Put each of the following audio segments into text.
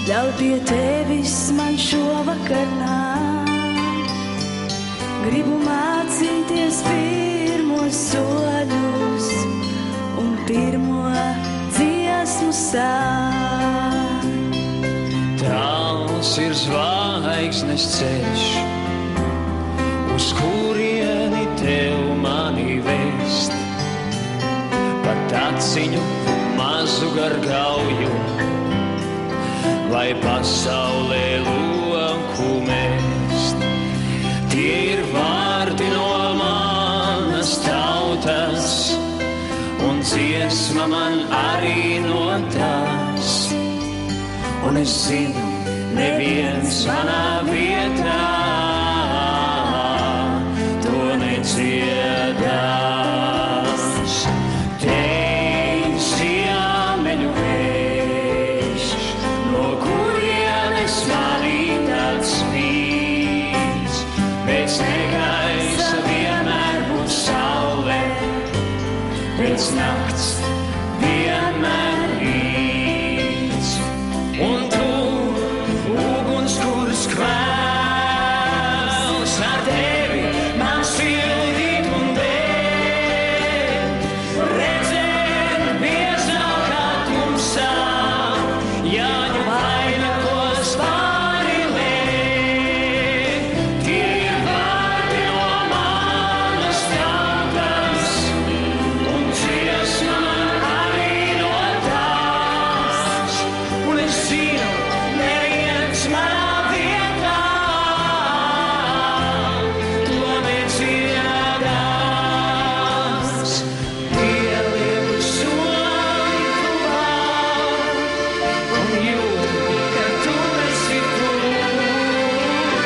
Ļauj pie tevis man šovakar nākt. Gribu mācīties pirmos soļus un pirmo dziesmu sākt. Tāls ir zvaigznes ceļš, uz kurieni tev mani vest. Pat taciņu mazu gargauju, vai pasaulē loku mest. Tie ir vārdi no manas tautas, un dziesma man arī no tās. Un es zinu, neviens manā vietā to nedziedās. Tev ziemeļu vējš, no kurienes manī tāds spīd. Pēc negaisa vienmēr būs saule, pēc nakts vienmēr rīts. Un tu, uguns, kuras kvēls, ar tevi man sildīt un dēt. Redzēt biezāk kā tumsā, Jāņu vainagos pārilēt. Tie ir vārdi no manas tautas, un dziesma man arī no tās. Un es zinu, neviens manā vietā to nedziedās. Pielieku soli tuvāk un jūtu, ka tu esi tur.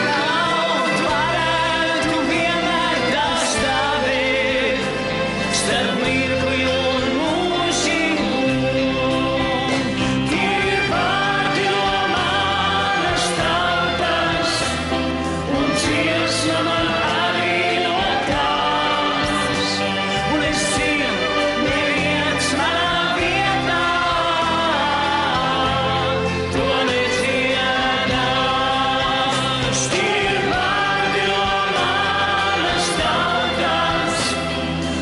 Kaut varētu vienmēr tā stāvēt starp mirkli un mūžību. Tie ir vārdi no manas tautas, un dziesma man arī no tās. Un es zinu, neviens manā vietā to nedziedās. Tie ir vārdi no manas tautas,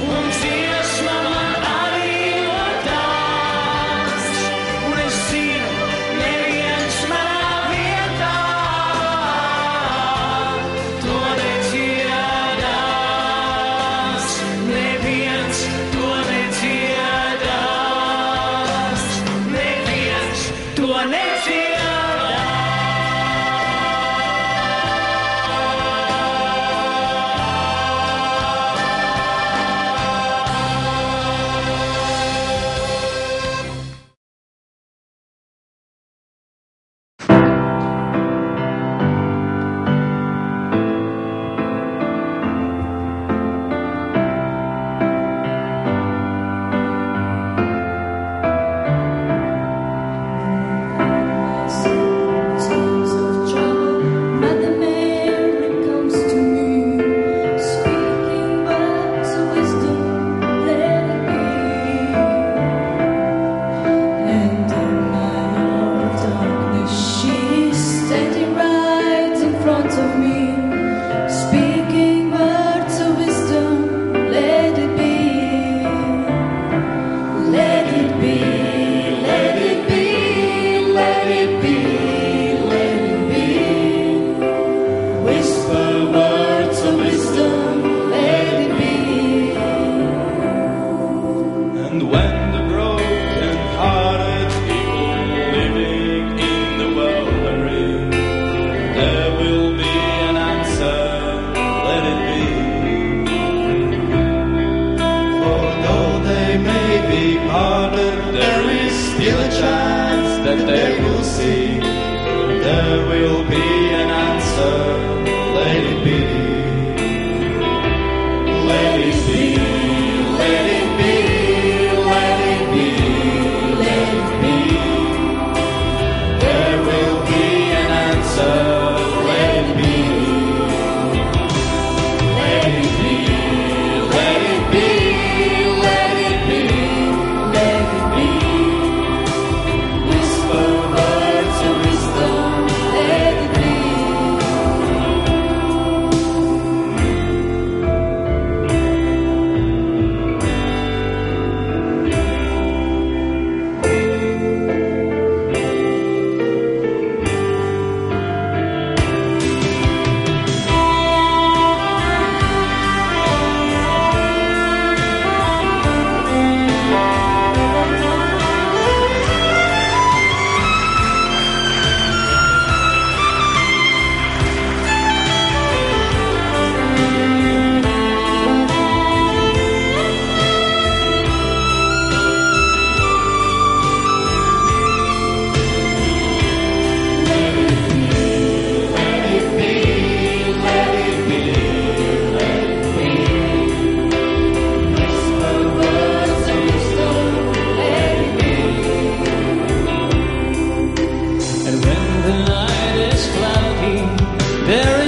un dziesma man arī no tās. Un es zinu, neviens manā vietā to nedziedās. Neviens to nedziedās. Neviens to nedziedās. Mother Mary comes to me, speaking words of wisdom, let it be. And in my hour of darkness, she's standing right in front of me, speaking words of wisdom, let it be. Let it be, let it be, let it be, let it be. Whisper words of wisdom, let it be. And when the broken-hearted people living in the world agree, there will be an answer, let it be. For though they may be parted, there is still a chance that they will see. There will be an answer, let it be. Let it be, let it be, let it be, let it be. There will be an answer, let it be. Let it be, let it be, let it be, let it be. Whisper words of wisdom.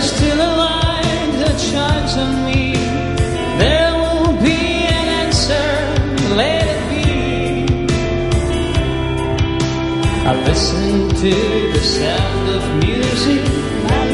still a light that shines on me. There will be an answer, let it be. I listen to the sound of music, my